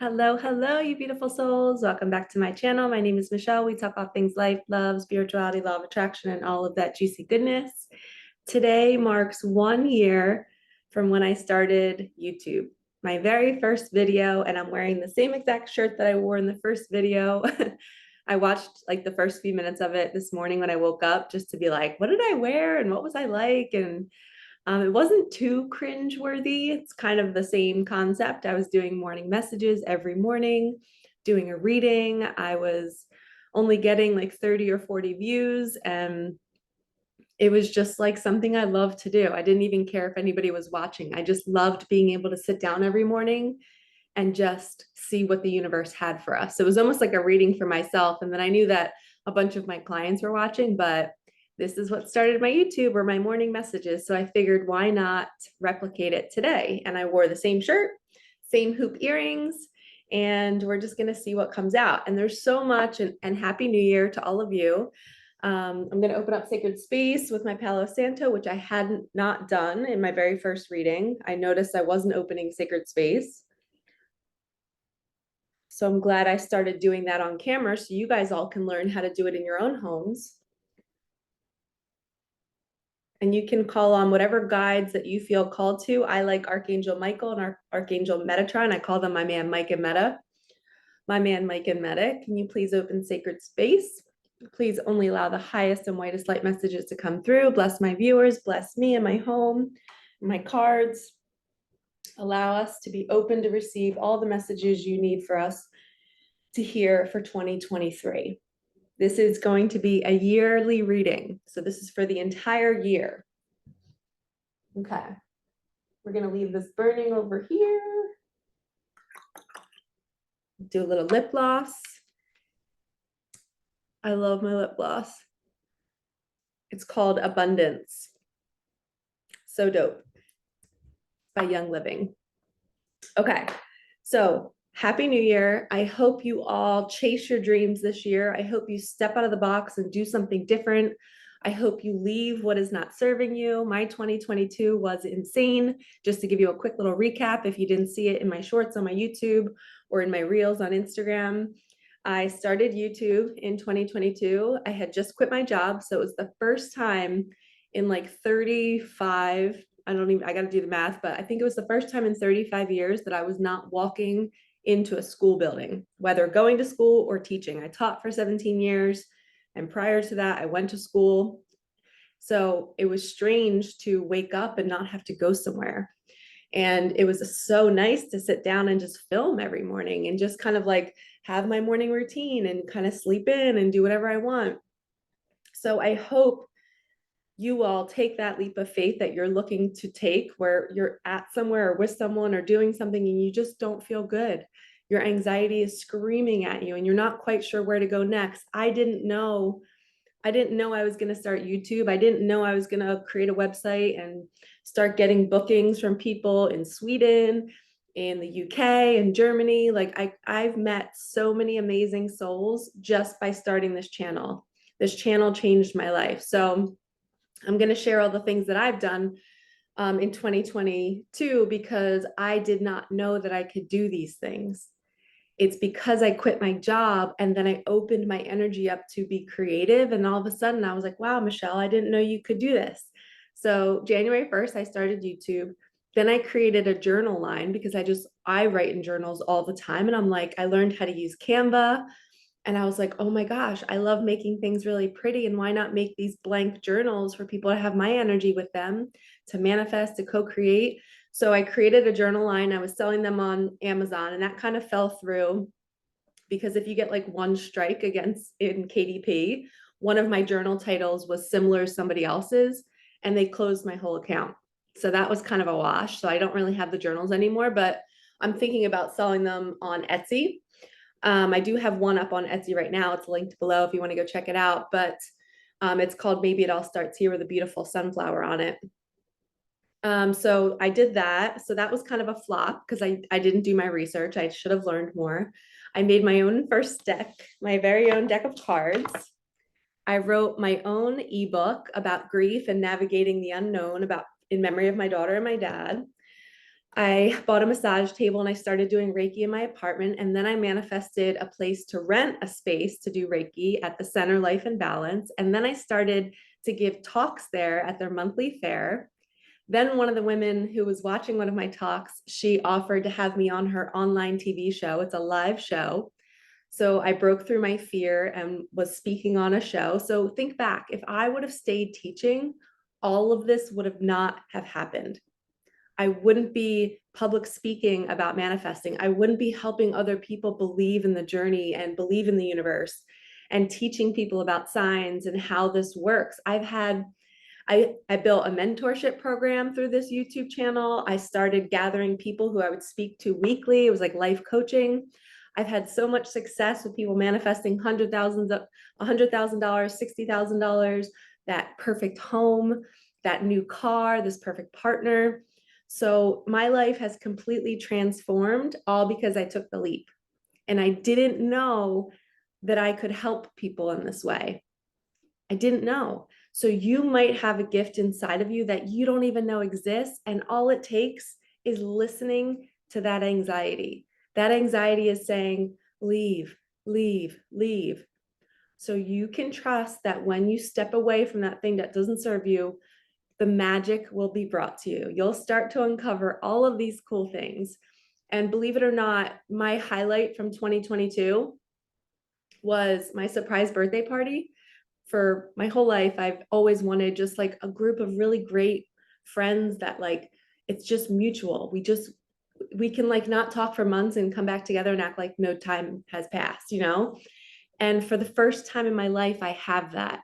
Hello, hello, you beautiful souls. Welcome back to my channel. My name is Michelle. We talk about things life, love, spirituality, law of attraction, and all of that juicy goodness. Today marks 1 year from when I started YouTube. My very first video, and I'm wearing the same exact shirt that I wore in the first video. I watched like the first few minutes of it this morning when I woke up just to be like, what did I wear and what was I like? And it wasn't too cringe-worthy. It's kind of the same concept. I was doing morning messages every morning, doing a reading. I was only getting like 30 or 40 views, and it was just like something I loved to do. I didn't even care if anybody was watching. I just loved being able to sit down every morning and just see what the universe had for us. So it was almost like a reading for myself. And then I knew that a bunch of my clients were watching, but this is what started my YouTube or my morning messages. So I figured, why not replicate it today? And I wore the same shirt, same hoop earrings, and we're just going to see what comes out. And there's so much, and Happy New Year to all of you. I'm going to open up Sacred Space with my Palo Santo, which I hadn't not done in my very first reading. I noticed I wasn't opening Sacred Space. So I'm glad I started doing that on camera so you guys all can learn how to do it in your own homes. And you can call on whatever guides that you feel called to. I like Archangel Michael and Archangel Metatron. I call them my man Mike and Meta. My man Mike and Meta, can you please open Sacred Space? Please only allow the highest and whitest light messages to come through. Bless my viewers, bless me and my home, my cards. Allow us to be open to receive all the messages you need for us to hear for 2023. This is going to be a yearly reading. So this is for the entire year. Okay. We're going to leave this burning over here. Do a little lip gloss. I love my lip gloss. It's called Abundance. So dope. By Young Living. Okay. So Happy New Year. I hope you all chase your dreams this year. I hope you step out of the box and do something different. I hope you leave what is not serving you. My 2022 was insane. Just to give you a quick little recap, if you didn't see it in my shorts on my YouTube or in my reels on Instagram, I started YouTube in 2022. I had just quit my job. So it was the first time in like 35, I got to do the math, but I think it was the first time in 35 years that I was not walking into a school building, whether going to school or teaching. I taught for 17 years. And prior to that, I went to school. So it was strange to wake up and not have to go somewhere. And it was so nice to sit down and just film every morning and just kind of like have my morning routine and kind of sleep in and do whatever I want. So I hope you all take that leap of faith that you're looking to take, where you're at somewhere or with someone or doing something and you just don't feel good. Your anxiety is screaming at you and you're not quite sure where to go next. I didn't know I was going to start YouTube. I didn't know I was going to create a website and start getting bookings from people in Sweden, in the UK, and Germany. Like I've met so many amazing souls just by starting this channel. This channel changed my life. So I'm going to share all the things that I've done in 2022 because I did not know that I could do these things. It's because I quit my job and then I opened my energy up to be creative. And all of a sudden I was like, wow, Michelle, I didn't know you could do this. So January 1st, I started YouTube. Then I created a journal line because I write in journals all the time. And I'm like, I learned how to use Canva. And I was like, oh my gosh, I love making things really pretty. And why not make these blank journals for people to have my energy with them, to manifest, to co-create? So I created a journal line. I was selling them on Amazon, and that kind of fell through because if you get like one strike against in KDP, one of my journal titles was similar to somebody else's, and they closed my whole account. So that was kind of a wash. So I don't really have the journals anymore, but I'm thinking about selling them on Etsy. I do have one up on Etsy right now. It's linked below if you want to go check it out, but it's called Maybe It All Starts Here with a beautiful sunflower on it. So I did that. So that was kind of a flop because I didn't do my research. I should have learned more. I made my own first deck, my very own deck of cards. I wrote my own ebook about grief and navigating the unknown in memory of my daughter and my dad. I bought a massage table and I started doing Reiki in my apartment. And then I manifested a place to rent a space to do Reiki at the Center Life and Balance. And then I started to give talks there at their monthly fair. Then one of the women who was watching one of my talks, she offered to have me on her online TV show. It's a live show. So I broke through my fear and was speaking on a show. So think back, if I would have stayed teaching, all of this would have not have happened. I wouldn't be public speaking about manifesting. I wouldn't be helping other people believe in the journey and believe in the universe and teaching people about signs and how this works. I built a mentorship program through this YouTube channel. I started gathering people who I would speak to weekly. It was like life coaching. I've had so much success with people manifesting $100,000, $60,000, that perfect home, that new car, this perfect partner. So my life has completely transformed, all because I took the leap. And I didn't know that I could help people in this way. I didn't know. So you might have a gift inside of you that you don't even know exists. And all it takes is listening to that anxiety. That anxiety is saying, leave, leave, leave. So you can trust that when you step away from that thing that doesn't serve you, the magic will be brought to you. You'll start to uncover all of these cool things. And believe it or not, my highlight from 2022 was my surprise birthday party. For my whole life, I've always wanted just like a group of really great friends that like, it's just mutual. We can like not talk for months and come back together and act like no time has passed, you know? And for the first time in my life, I have that.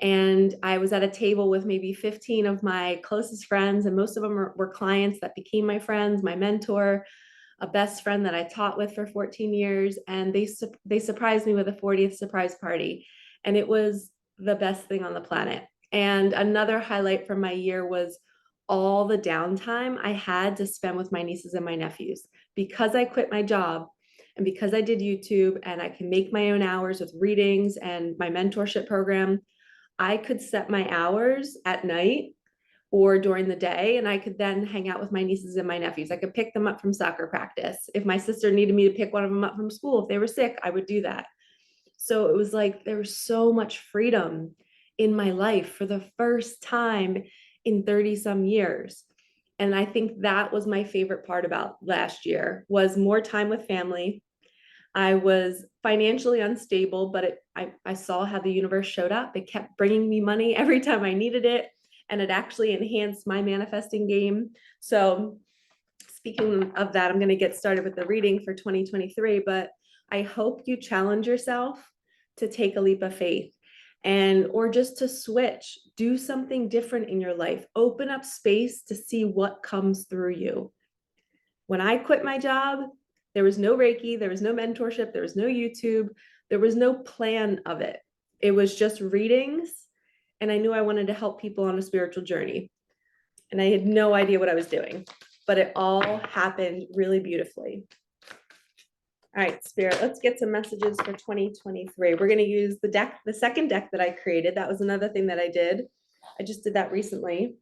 And I was at a table with maybe 15 of my closest friends, and most of them were clients that became my friends, my mentor, a best friend that I taught with for 14 years. And they surprised me with a 40th surprise party. And it was the best thing on the planet. And another highlight from my year was all the downtime I had to spend with my nieces and my nephews. Because I quit my job and because I did YouTube and I can make my own hours with readings and my mentorship program, I could set my hours at night or during the day, and I could then hang out with my nieces and my nephews. I could pick them up from soccer practice. If my sister needed me to pick one of them up from school, if they were sick, I would do that. So it was like there was so much freedom in my life for the first time in 30 some years. And I think that was my favorite part about last year, was more time with family. I was financially unstable, but I saw how the universe showed up. It kept bringing me money every time I needed it, and it actually enhanced my manifesting game. So speaking of that, I'm going to get started with the reading for 2023, but I hope you challenge yourself to take a leap of faith, and or just to switch, do something different in your life, open up space to see what comes through you. When I quit my job, there was no Reiki, there was no mentorship, there was no YouTube, there was no plan of it. It was just readings, and I knew I wanted to help people on a spiritual journey. And I had no idea what I was doing, but it all happened really beautifully. All right, Spirit, let's get some messages for 2023. We're going to use the deck, the second deck that I created. That was another thing that I did. I just did that recently.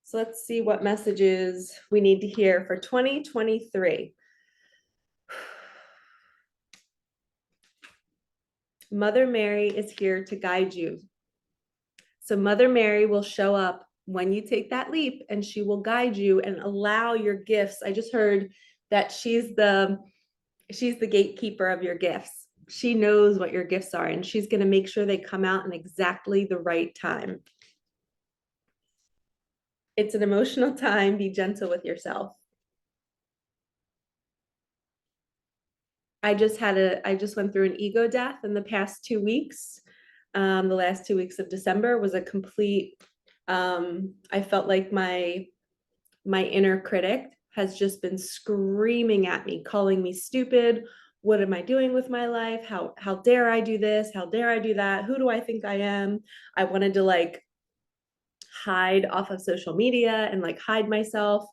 So let's see what messages we need to hear for 2023. Mother Mary is here to guide you. So Mother Mary will show up when you take that leap, and she will guide you and allow your gifts. I just heard that she's the gatekeeper of your gifts. She knows what your gifts are, and she's going to make sure they come out in exactly the right time. It's an emotional time. Be gentle with yourself. I just went through an ego death in the past 2 weeks. The last 2 weeks of December was a complete, I felt like my inner critic has just been screaming at me, calling me stupid. What am I doing with my life? How dare I do this? How dare I do that? Who do I think I am? I wanted to like hide off of social media and like hide myself.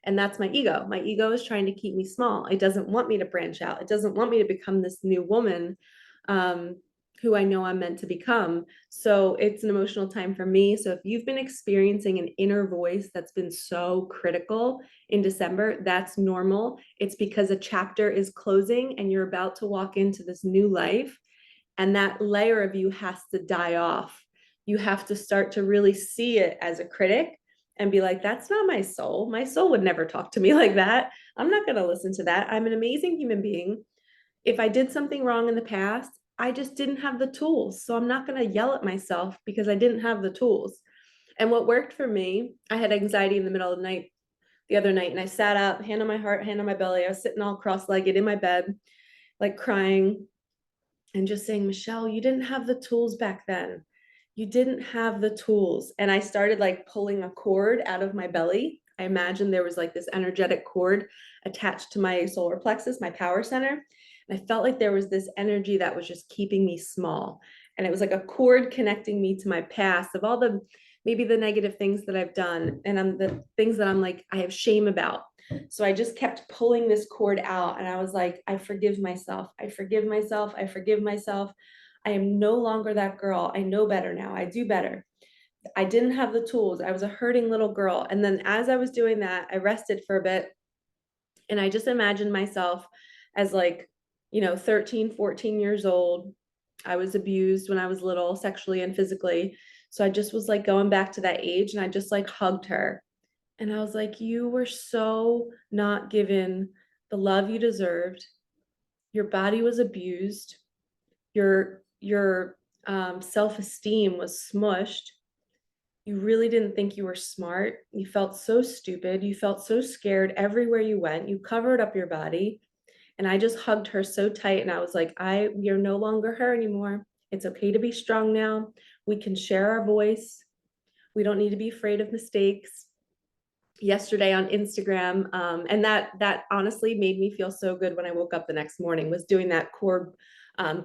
And that's my ego. My ego is trying to keep me small. It doesn't want me to branch out. It doesn't want me to become this new woman. who I know I'm meant to become. So it's an emotional time for me. So if you've been experiencing an inner voice that's been so critical in December, that's normal. It's because a chapter is closing and you're about to walk into this new life. And that layer of you has to die off. You have to start to really see it as a critic and be like, that's not my soul. My soul would never talk to me like that. I'm not going to listen to that. I'm an amazing human being. If I did something wrong in the past, I just didn't have the tools. So I'm not going to yell at myself because I didn't have the tools. And what worked for me, I had anxiety in the middle of the night the other night, and I sat up, hand on my heart, hand on my belly. I was sitting all cross-legged in my bed, like crying and just saying, Michelle, you didn't have the tools back then. You didn't have the tools. And I started like pulling a cord out of my belly. I imagined there was like this energetic cord attached to my solar plexus, my power center. And I felt like there was this energy that was just keeping me small. And it was like a cord connecting me to my past of all the maybe the negative things that I've done and the things that I'm like, I have shame about. So I just kept pulling this cord out and I was like, I forgive myself. I forgive myself. I forgive myself. I am no longer that girl. I know better now. I do better. I didn't have the tools. I was a hurting little girl. And then as I was doing that, I rested for a bit and I just imagined myself as like, 13, 14 years old. I was abused when I was little, sexually and physically. So I just was like going back to that age and I just like hugged her. And I was like, you were so not given the love you deserved. Your body was abused. Your self-esteem was smushed. You really didn't think you were smart. You felt so stupid. You felt so scared everywhere you went. You covered up your body. And I just hugged her so tight. And I was like, we are no longer her anymore. It's okay to be strong now. We can share our voice. We don't need to be afraid of mistakes. Yesterday on Instagram, and that honestly made me feel so good when I woke up the next morning, was doing that cord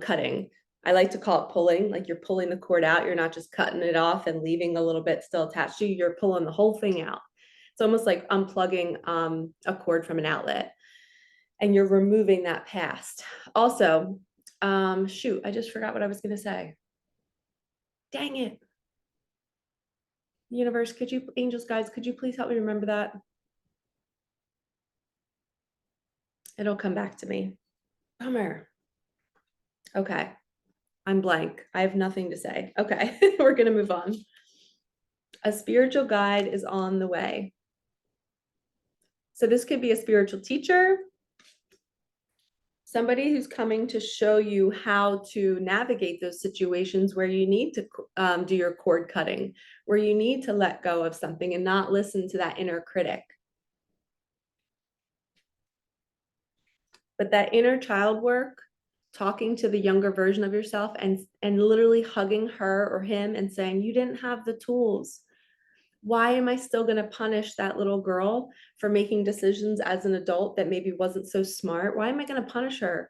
cutting. I like to call it pulling, like you're pulling the cord out. You're not just cutting it off and leaving a little bit still attached to you. You're pulling the whole thing out. It's almost like unplugging a cord from an outlet and you're removing that past. Also, shoot, I just forgot what I was going to say. Dang it. Universe, could you, angels, guys, could you please help me remember that? It'll come back to me. Bummer. Okay. I'm blank. I have nothing to say. Okay. We're going to move on. A spiritual guide is on the way. So this could be a spiritual teacher, somebody who's coming to show you how to navigate those situations where you need to do your cord cutting, where you need to let go of something and not listen to that inner critic. But that inner child work, talking to the younger version of yourself and literally hugging her or him and saying, you didn't have the tools. Why am I still going to punish that little girl for making decisions as an adult that maybe wasn't so smart? Why am I going to punish her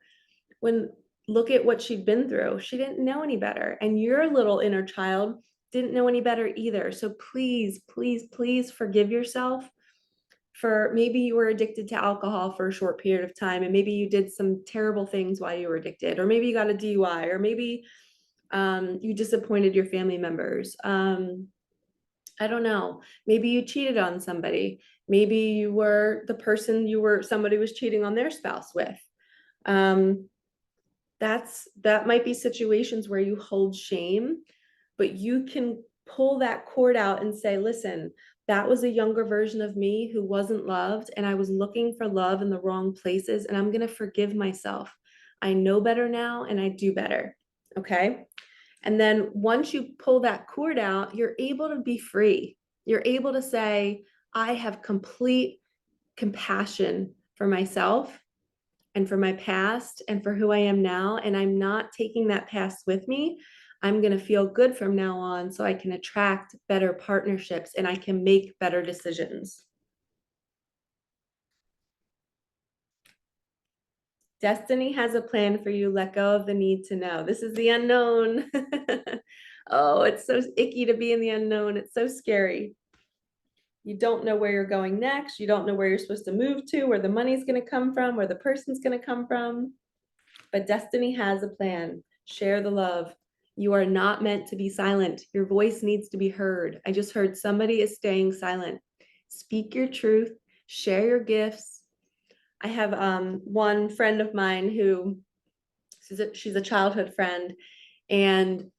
when look at what she'd been through? She didn't know any better. And your little inner child didn't know any better either. So please, please, please forgive yourself for maybe you were addicted to alcohol for a short period of time and maybe you did some terrible things while you were addicted, or maybe you got a DUI, or maybe you disappointed your family members. I don't know. Maybe you cheated on somebody. Maybe you were the person somebody was cheating on their spouse with. That might be situations where you hold shame, but you can pull that cord out and say, listen, that was a younger version of me who wasn't loved, and I was looking for love in the wrong places, and I'm going to forgive myself. I know better now, and I do better. Okay. And then once you pull that cord out, you're able to be free. You're able to say, I have complete compassion for myself and for my past and for who I am now. And I'm not taking that past with me. I'm going to feel good from now on so I can attract better partnerships and I can make better decisions. Destiny has a plan for you. Let go of the need to know. This is the unknown. Oh, it's so icky to be in the unknown. It's so scary. You don't know where you're going next. You don't know where you're supposed to move to, where the money's going to come from, where the person's going to come from. But destiny has a plan. Share the love. You are not meant to be silent. Your voice needs to be heard. I just heard somebody is staying silent. Speak your truth, share your gifts. I have one friend of mine who she's a childhood friend, and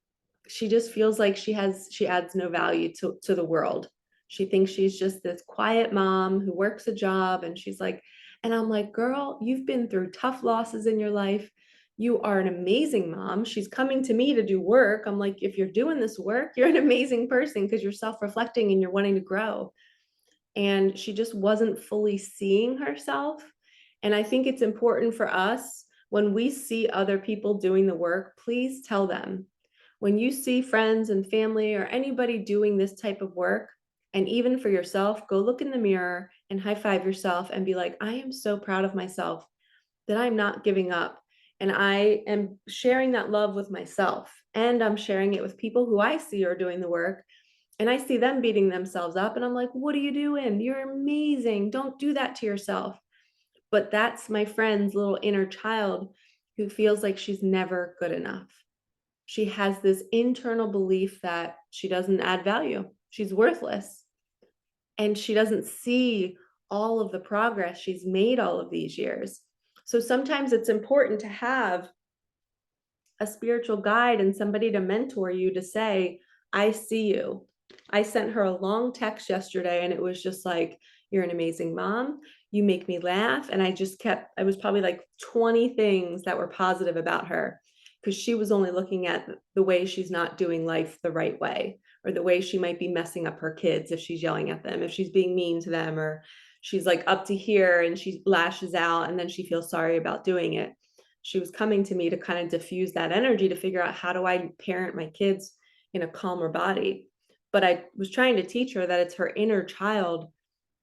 she just feels like she adds no value to the world. She thinks she's just this quiet mom who works a job, and she's like, and I'm like, girl, you've been through tough losses in your life. You are an amazing mom. She's coming to me to do work. I'm like, if you're doing this work, you're an amazing person because you're self-reflecting and you're wanting to grow. And she just wasn't fully seeing herself. And I think it's important for us, when we see other people doing the work, please tell them. When you see friends and family or anybody doing this type of work, and even for yourself, go look in the mirror and high five yourself and be like, I am so proud of myself that I'm not giving up. And I am sharing that love with myself. And I'm sharing it with people who I see are doing the work. And I see them beating themselves up. And I'm like, what are you doing? You're amazing. Don't do that to yourself. But that's my friend's little inner child who feels like she's never good enough. She has this internal belief that she doesn't add value. She's worthless. And she doesn't see all of the progress she's made all of these years. So sometimes it's important to have a spiritual guide and somebody to mentor you, to say, I see you. I sent her a long text yesterday, and it was just like, you're an amazing mom. You make me laugh. And I was probably like 20 things that were positive about her, because she was only looking at the way she's not doing life the right way, or the way she might be messing up her kids if she's yelling at them, if she's being mean to them, or she's like up to here and she lashes out and then she feels sorry about doing it. She was coming to me to kind of diffuse that energy, to figure out, how do I parent my kids in a calmer body? But I was trying to teach her that it's her inner child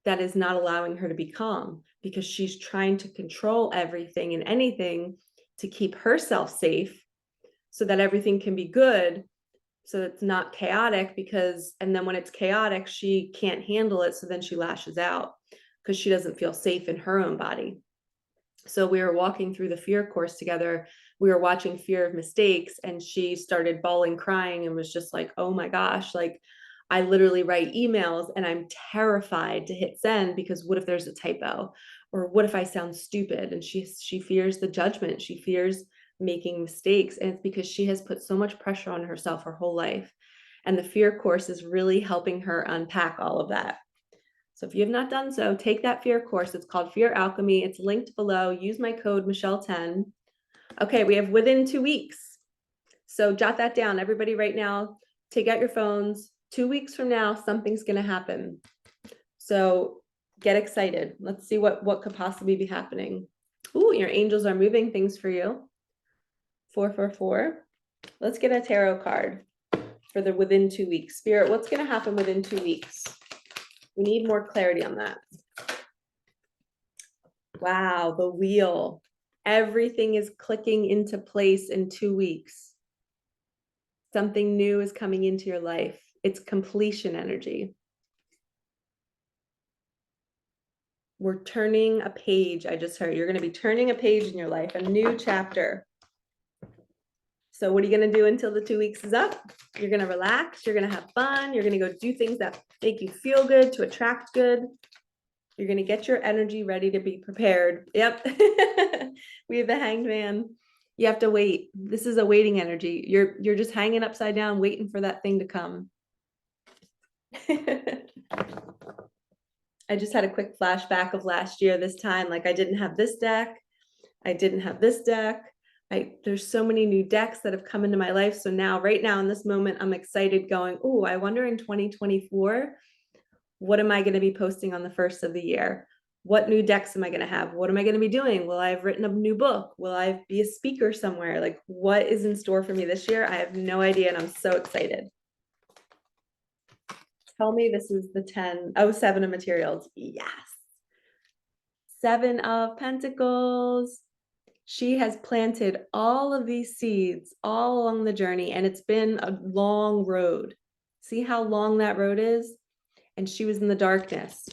that is not allowing her to be calm, because she's trying to control everything and anything to keep herself safe, so that everything can be good, so it's not chaotic. And then when it's chaotic, she can't handle it, so then she lashes out because she doesn't feel safe in her own body. So we were walking through the fear course together. We were watching Fear of Mistakes, and she started bawling, crying, and was just like, oh my gosh, like, I literally write emails and I'm terrified to hit send, because what if there's a typo, or what if I sound stupid? And she fears the judgment. She fears making mistakes. And it's because she has put so much pressure on herself her whole life. And the fear course is really helping her unpack all of that. So if you have not done so, take that fear course. It's called Fear Alchemy. It's linked below. Use my code Michelle10. Okay, we have within 2 weeks. So jot that down. Everybody right now, take out your phones. 2 weeks from now, something's going to happen. So get excited. Let's see what could possibly be happening. Ooh, your angels are moving things for you. 444. Let's get a tarot card for the within 2 weeks. Spirit, what's going to happen within 2 weeks? We need more clarity on that. Wow, the wheel. Everything is clicking into place in 2 weeks. Something new is coming into your life. It's completion energy. We're turning a page. I just heard you're going to be turning a page in your life, a new chapter. So what are you going to do until the 2 weeks is up? You're going to relax. You're going to have fun. You're going to go do things that make you feel good, to attract good. You're going to get your energy ready to be prepared. Yep. We have the Hanged Man. You have to wait. This is a waiting energy. You're just hanging upside down, waiting for that thing to come. I just had a quick flashback of last year this time. Like, I didn't have this deck. I didn't have this deck. There's so many new decks that have come into my life. So now, right now in this moment, I'm excited, going, oh, I wonder in 2024, what am I going to be posting on the first of the year? What new decks am I going to have? What am I going to be doing? Will I have written a new book? Will I be a speaker somewhere? Like, what is in store for me this year? I have no idea, and I'm so excited. Tell me this is the 10. Oh, 7 of materials. Yes. 7 of Pentacles. She has planted all of these seeds all along the journey, and it's been a long road. See how long that road is? And she was in the darkness.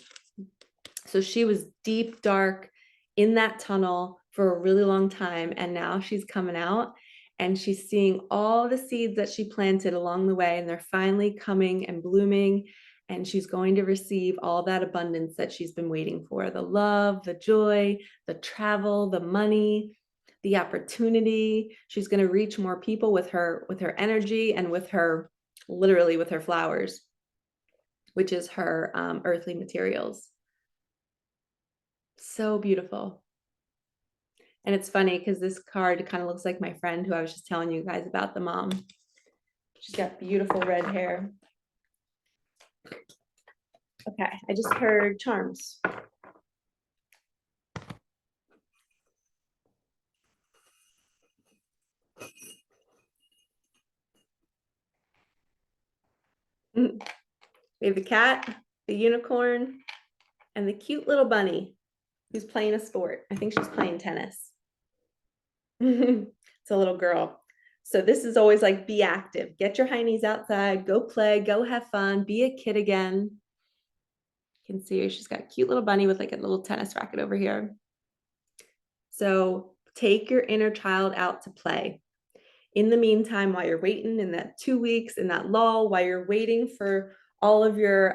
So she was deep, dark in that tunnel for a really long time. And now she's coming out, and she's seeing all the seeds that she planted along the way, and they're finally coming and blooming, and she's going to receive all that abundance that she's been waiting for, the love, the joy, the travel, the money, the opportunity. She's going to reach more people with her energy and with her, literally with her flowers, which is her earthly materials. So beautiful. And it's funny because this card kind of looks like my friend who I was just telling you guys about, the mom. She's got beautiful red hair. Okay, I just heard charms. We have the cat, the unicorn, and the cute little bunny who's playing a sport. I think she's playing tennis. It's a little girl. So this is always like, be active, get your heinies outside, go play, go have fun, be a kid again. You can see her, she's got a cute little bunny with like a little tennis racket over here. So take your inner child out to play. In the meantime, while you're waiting in that 2 weeks, in that lull, while you're waiting for all of your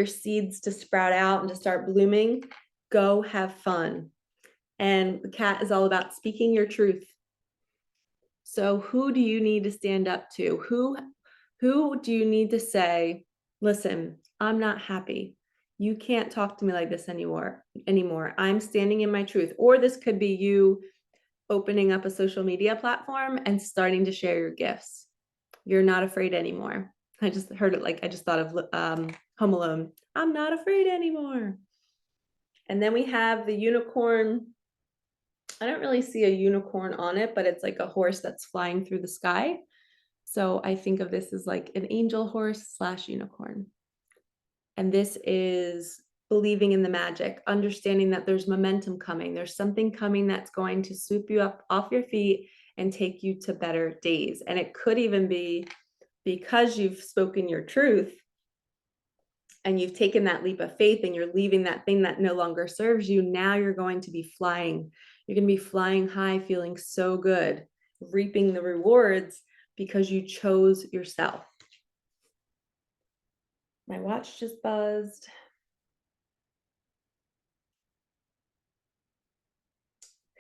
seeds to sprout out and to start blooming, go have fun. And the cat is all about speaking your truth. So who do you need to stand up to? Who do you need to say, listen, I'm not happy. You can't talk to me like this anymore. I'm standing in my truth. Or this could be you opening up a social media platform and starting to share your gifts. You're not afraid anymore. I just heard it, like I just thought of Home Alone. I'm not afraid anymore. And then we have the unicorn. I don't really see a unicorn on it, but it's like a horse that's flying through the sky. So I think of this as like an angel horse / unicorn. And this is believing in the magic, understanding that there's momentum coming. There's something coming that's going to swoop you up off your feet and take you to better days. And it could even be because you've spoken your truth and you've taken that leap of faith and you're leaving that thing that no longer serves you. Now you're going to be flying. You're going to be flying high, feeling so good, reaping the rewards because you chose yourself. My watch just buzzed.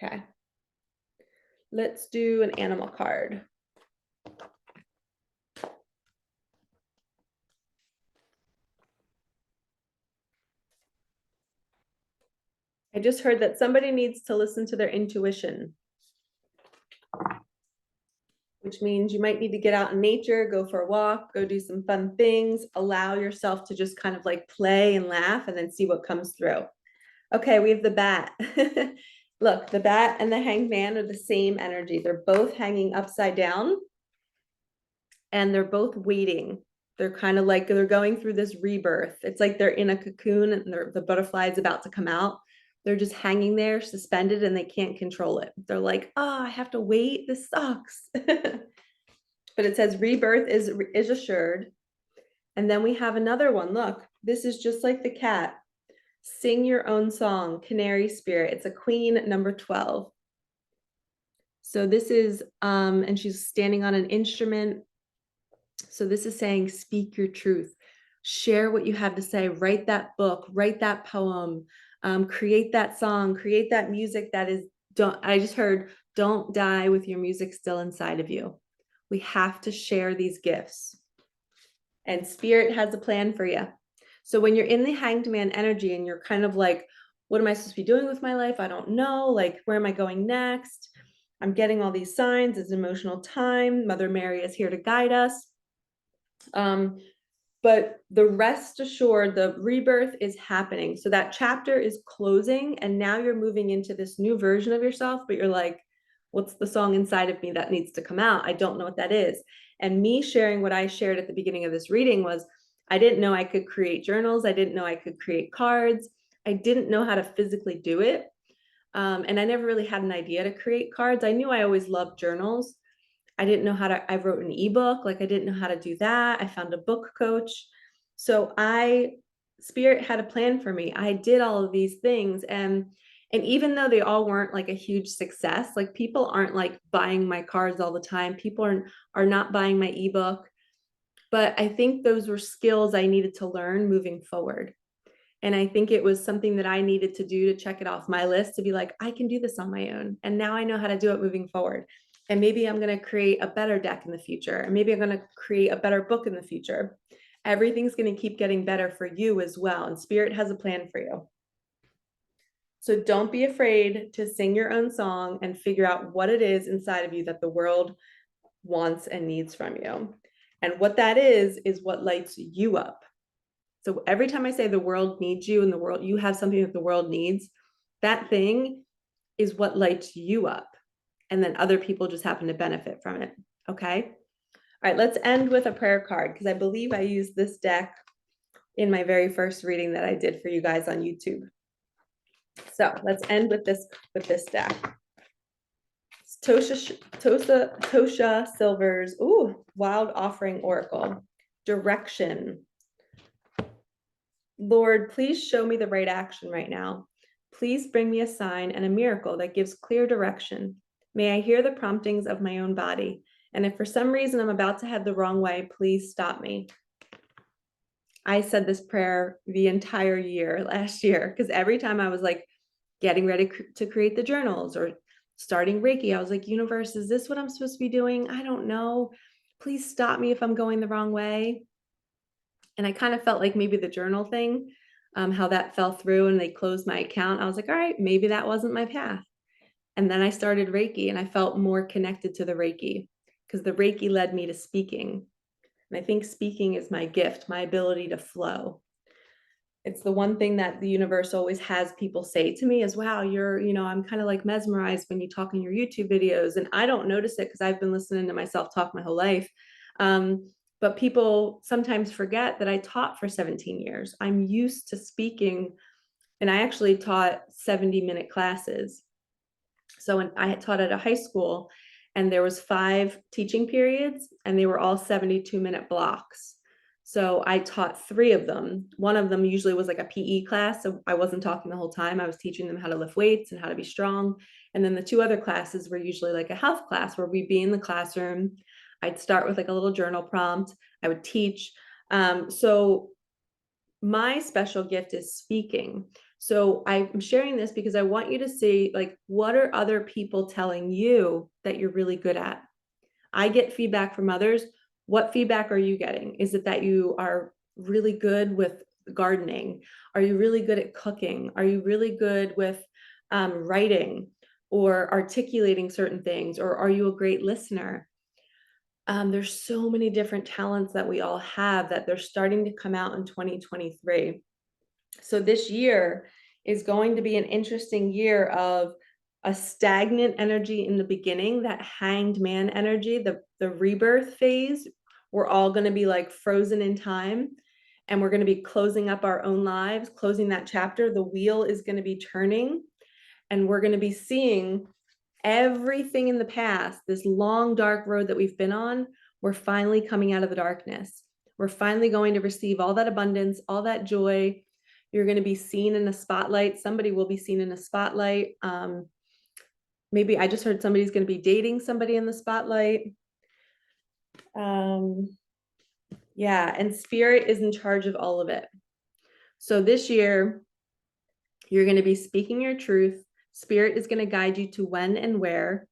Okay. Let's do an animal card. I just heard that somebody needs to listen to their intuition, which means you might need to get out in nature, go for a walk, go do some fun things, allow yourself to just kind of like play and laugh and then see what comes through. Okay, we have the bat. Look, the bat and the hanged man are the same energy. They're both hanging upside down and they're both waiting. They're kind of like, they're going through this rebirth. It's like they're in a cocoon and the butterfly is about to come out. They're just hanging there suspended and they can't control it. They're like, oh, I have to wait. This sucks. But it says rebirth is assured. And then we have another one. Look, this is just like the cat. Sing your own song, Canary Spirit. It's a queen, number 12. So this is, and she's standing on an instrument. So this is saying, speak your truth, share what you have to say, write that book, write that poem, create that song, create that music that is, I just heard, don't die with your music still inside of you. We have to share these gifts. And Spirit has a plan for you. So when you're in the hanged man energy and you're kind of like, what am I supposed to be doing with my life? I don't know. Like, where am I going next? I'm getting all these signs. It's emotional time. Mother Mary is here to guide us. But the rest assured, the rebirth is happening. So that chapter is closing and now you're moving into this new version of yourself, but you're like, what's the song inside of me that needs to come out? I don't know what that is. And me sharing what I shared at the beginning of this reading was, I didn't know I could create journals. I didn't know I could create cards. I didn't know how to physically do it. And I never really had an idea to create cards. I knew I always loved journals. I didn't know how to, I wrote an ebook, like I didn't know how to do that. I found a book coach. So Spirit had a plan for me. I did all of these things. And And even though they all weren't like a huge success, like people aren't like buying my cards all the time. People are not buying my ebook. But I think those were skills I needed to learn moving forward. And I think it was something that I needed to do to check it off my list, to be like, I can do this on my own. And now I know how to do it moving forward. And maybe I'm going to create a better deck in the future. And maybe I'm going to create a better book in the future. Everything's going to keep getting better for you as well. And Spirit has a plan for you. So don't be afraid to sing your own song and figure out what it is inside of you that the world wants and needs from you. And what that is what lights you up. So every time I say the world needs you and the world, you have something that the world needs, that thing is what lights you up. And then other people just happen to benefit from it. Okay. All right. Let's end with a prayer card, because I believe I used this deck in my very first reading that I did for you guys on YouTube. So let's end with this deck. It's Tosha Silver's Wild Offering Oracle. Direction. Lord, please show me the right action right now. Please bring me a sign and a miracle that gives clear direction. May I hear the promptings of my own body. And if for some reason I'm about to head the wrong way, please stop me. I said this prayer the entire year last year, because every time I was like getting ready to create the journals or starting Reiki, I was like, universe, is this what I'm supposed to be doing? I don't know. Please stop me if I'm going the wrong way. And I kind of felt like maybe the journal thing, how that fell through and they closed my account. I was like, all right, maybe that wasn't my path. And then I started Reiki and I felt more connected to the Reiki, because the Reiki led me to speaking. And I think speaking is my gift, my ability to flow. It's the one thing that the universe always has people say to me is, wow, I'm kind of like mesmerized when you talk in your YouTube videos. And I don't notice it because I've been listening to myself talk my whole life. But people sometimes forget that I taught for 17 years. I'm used to speaking, and I actually taught 70-minute classes. So when I had taught at a high school, and there was 5 teaching periods, and they were all 72-minute blocks. So I taught 3 of them. One of them usually was like a PE class. So I wasn't talking the whole time. I was teaching them how to lift weights and how to be strong. And then the 2 other classes were usually like a health class, where we'd be in the classroom. I'd start with like a little journal prompt. I would teach. So my special gift is speaking. So I'm sharing this because I want you to see, like, what are other people telling you that you're really good at? I get feedback from others. What feedback are you getting? Is it that you are really good with gardening? Are you really good at cooking? Are you really good with writing or articulating certain things? Or are you a great listener? There's so many different talents that we all have that they're starting to come out in 2023. So this year is going to be an interesting year of a stagnant energy in the beginning, that hanged man energy, the rebirth phase. We're all going to be like frozen in time, and we're going to be closing up our own lives, closing that chapter. The wheel is going to be turning, and we're going to be seeing everything in the past, this long, dark road that we've been on. We're finally coming out of the darkness. We're finally going to receive all that abundance, all that joy. You're going to be seen in a spotlight. Somebody will be seen in a spotlight. Maybe I just heard somebody's going to be dating somebody in the spotlight. Yeah, and Spirit is in charge of all of it. So this year, you're going to be speaking your truth. Spirit is going to guide you to when and where,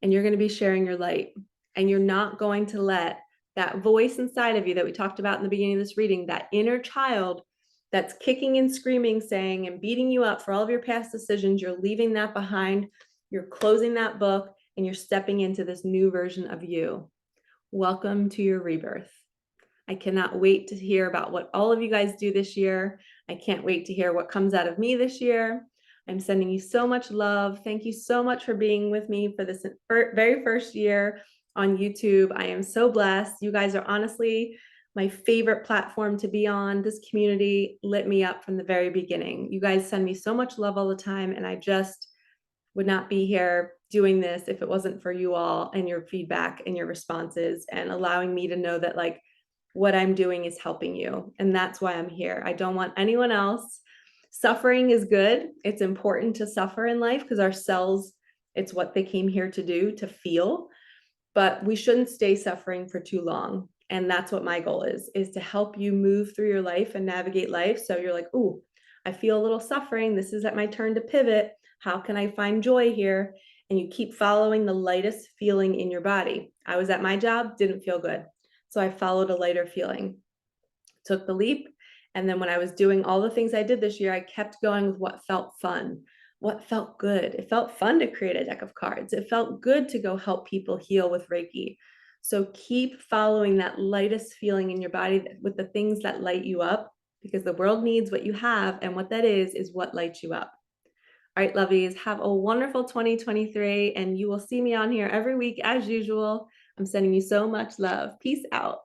and you're going to be sharing your light. And you're not going to let that voice inside of you that we talked about in the beginning of this reading, that inner child that's kicking and screaming, saying and beating you up for all of your past decisions, you're leaving that behind. You're closing that book, and you're stepping into this new version of you. Welcome to your rebirth. I cannot wait to hear about what all of you guys do this year. I can't wait to hear what comes out of me this year. I'm sending you so much love. Thank you so much for being with me for this very first year on YouTube. I am so blessed. You guys are honestly my favorite platform to be on. This community lit me up from the very beginning. You guys send me so much love all the time, and I just would not be here doing this if it wasn't for you all and your feedback and your responses and allowing me to know that, like, what I'm doing is helping you. And that's why I'm here. I don't want anyone else Suffering is good. It's important to suffer in life because our cells, it's what they came here to do, to feel, but we shouldn't stay suffering for too long. And that's what my goal is to help you move through your life and navigate life. So you're like, ooh, I feel a little suffering. This is at my turn to pivot. How can I find joy here? And you keep following the lightest feeling in your body. I was at my job, didn't feel good. So I followed a lighter feeling, took the leap. And then when I was doing all the things I did this year, I kept going with what felt fun, what felt good. It felt fun to create a deck of cards. It felt good to go help people heal with Reiki. So keep following that lightest feeling in your body with the things that light you up, because the world needs what you have, and what that is what lights you up. All right, lovies, have a wonderful 2023, and you will see me on here every week as usual. I'm sending you so much love. Peace out.